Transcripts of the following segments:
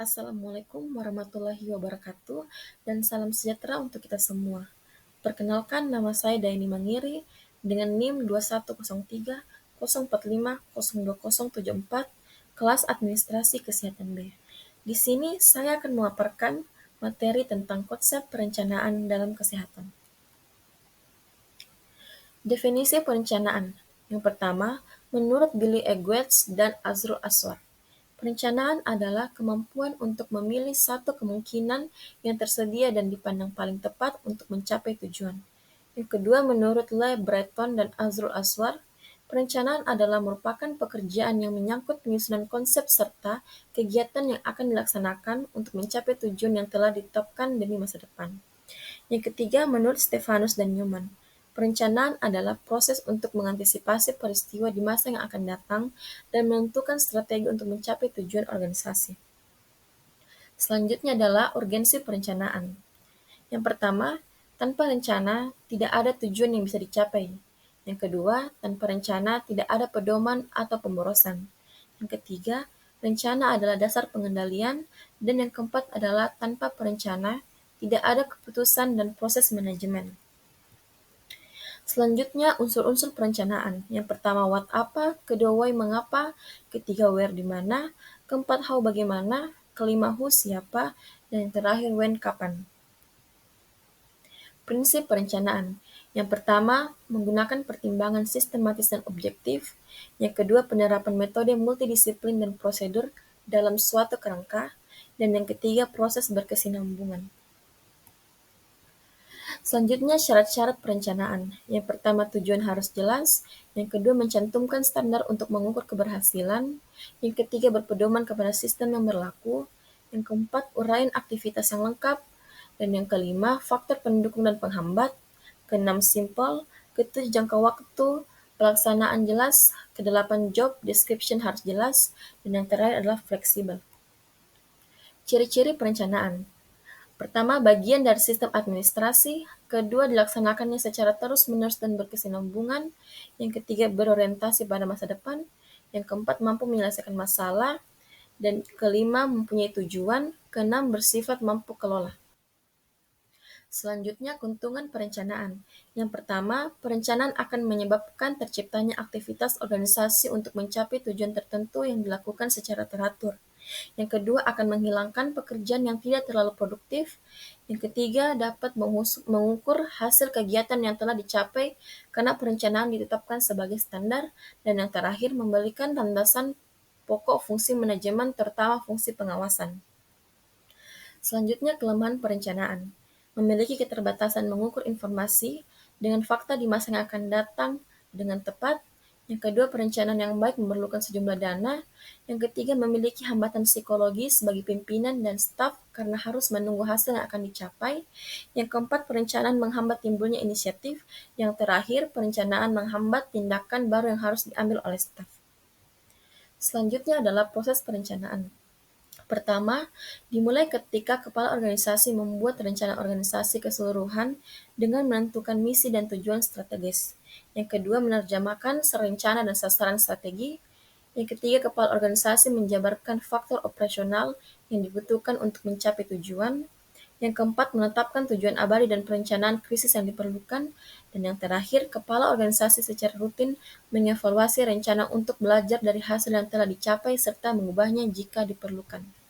Assalamualaikum warahmatullahi wabarakatuh dan salam sejahtera untuk kita semua. Perkenalkan, nama saya Daini Mangiri dengan NIM 210304502074, kelas Administrasi Kesehatan B. Di sini saya akan memaparkan materi tentang konsep perencanaan dalam kesehatan. Definisi perencanaan. Yang pertama, menurut Billy Eggets dan Azrul Aswar, perencanaan adalah kemampuan untuk memilih satu kemungkinan yang tersedia dan dipandang paling tepat untuk mencapai tujuan. Yang kedua, menurut Le Breton dan Azrul Aswar, perencanaan adalah merupakan pekerjaan yang menyangkut penyusunan konsep serta kegiatan yang akan dilaksanakan untuk mencapai tujuan yang telah ditetapkan demi masa depan. Yang ketiga, menurut Stefanus dan Newman, perencanaan adalah proses untuk mengantisipasi peristiwa di masa yang akan datang dan menentukan strategi untuk mencapai tujuan organisasi. Selanjutnya adalah urgensi perencanaan. Yang pertama, tanpa rencana tidak ada tujuan yang bisa dicapai. Yang kedua, tanpa rencana tidak ada pedoman atau pemborosan. Yang ketiga, rencana adalah dasar pengendalian. Dan yang keempat adalah tanpa perencana tidak ada keputusan dan proses manajemen. Selanjutnya, unsur-unsur perencanaan. Yang pertama, what apa, kedua, why mengapa, ketiga, where di mana, keempat, how bagaimana, kelima, who siapa, dan yang terakhir, when kapan. Prinsip perencanaan. Yang pertama, menggunakan pertimbangan sistematis dan objektif. Yang kedua, penerapan metode multidisiplin dan prosedur dalam suatu kerangka. Dan yang ketiga, proses berkesinambungan. Selanjutnya, syarat-syarat perencanaan. Yang pertama, tujuan harus jelas. Yang kedua, mencantumkan standar untuk mengukur keberhasilan. Yang ketiga, berpedoman kepada sistem yang berlaku. Yang keempat, uraian aktivitas yang lengkap. Dan yang kelima, faktor pendukung dan penghambat. Keenam, simple. Ketujuh, jangka waktu pelaksanaan jelas. Kedelapan, job description harus jelas. Dan yang terakhir adalah fleksibel. Ciri-ciri perencanaan. Pertama, bagian dari sistem administrasi. Kedua, dilaksanakannya secara terus-menerus dan berkesinambungan. Yang ketiga, berorientasi pada masa depan. Yang keempat, mampu menyelesaikan masalah. Dan kelima, mempunyai tujuan. Keenam, bersifat mampu kelola. Selanjutnya, keuntungan perencanaan. Yang pertama, perencanaan akan menyebabkan terciptanya aktivitas organisasi untuk mencapai tujuan tertentu yang dilakukan secara teratur. Yang kedua, akan menghilangkan pekerjaan yang tidak terlalu produktif. Yang ketiga, dapat mengukur hasil kegiatan yang telah dicapai karena perencanaan ditetapkan sebagai standar. Dan yang terakhir, memberikan landasan pokok fungsi manajemen terutama fungsi pengawasan. Selanjutnya, kelemahan perencanaan. Memiliki keterbatasan mengukur informasi dengan fakta di masa yang akan datang dengan tepat. Yang kedua, perencanaan yang baik memerlukan sejumlah dana. Yang ketiga, memiliki hambatan psikologis bagi pimpinan dan staf karena harus menunggu hasil yang akan dicapai. Yang keempat, perencanaan menghambat timbulnya inisiatif. Yang terakhir, perencanaan menghambat tindakan baru yang harus diambil oleh staf. Selanjutnya adalah proses perencanaan. Pertama, dimulai ketika kepala organisasi membuat rencana organisasi keseluruhan dengan menentukan misi dan tujuan strategis. Yang kedua, menerjemahkan rencana dan sasaran strategi. Yang ketiga, kepala organisasi menjabarkan faktor operasional yang dibutuhkan untuk mencapai tujuan. Yang keempat, menetapkan tujuan abadi dan perencanaan krisis yang diperlukan. Dan yang terakhir, kepala organisasi secara rutin mengevaluasi rencana untuk belajar dari hasil yang telah dicapai serta mengubahnya jika diperlukan.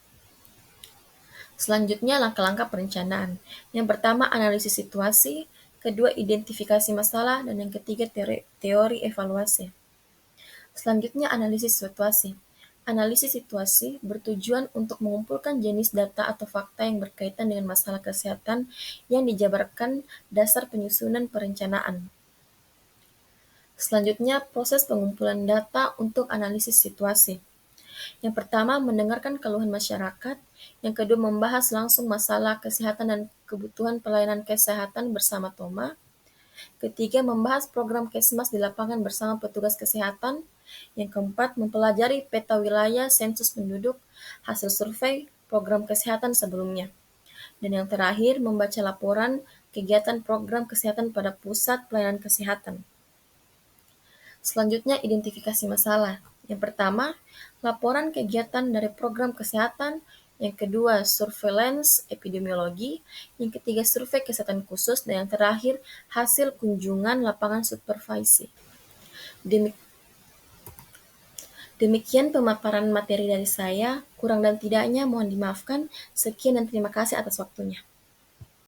Selanjutnya, langkah-langkah perencanaan. Yang pertama, analisis situasi. Kedua, identifikasi masalah. Dan yang ketiga, teori evaluasi. Selanjutnya, analisis situasi. Analisis situasi bertujuan untuk mengumpulkan jenis data atau fakta yang berkaitan dengan masalah kesehatan yang dijabarkan dasar penyusunan perencanaan. Selanjutnya, proses pengumpulan data untuk analisis situasi. Yang pertama, mendengarkan keluhan masyarakat. Yang kedua, membahas langsung masalah kesehatan dan kebutuhan pelayanan kesehatan bersama Toma. Ketiga, membahas program Kesmas di lapangan bersama petugas kesehatan. Yang keempat, mempelajari peta wilayah, sensus penduduk, hasil survei, program kesehatan sebelumnya. Dan yang terakhir, membaca laporan kegiatan program kesehatan pada pusat pelayanan kesehatan. Selanjutnya, identifikasi masalah. Yang pertama, laporan kegiatan dari program kesehatan. Yang kedua, surveillance epidemiologi. Yang ketiga, survei kesehatan khusus. Dan yang terakhir, hasil kunjungan lapangan supervisi. Demikian pemaparan materi dari saya, kurang dan tidaknya mohon dimaafkan. Sekian dan terima kasih atas waktunya.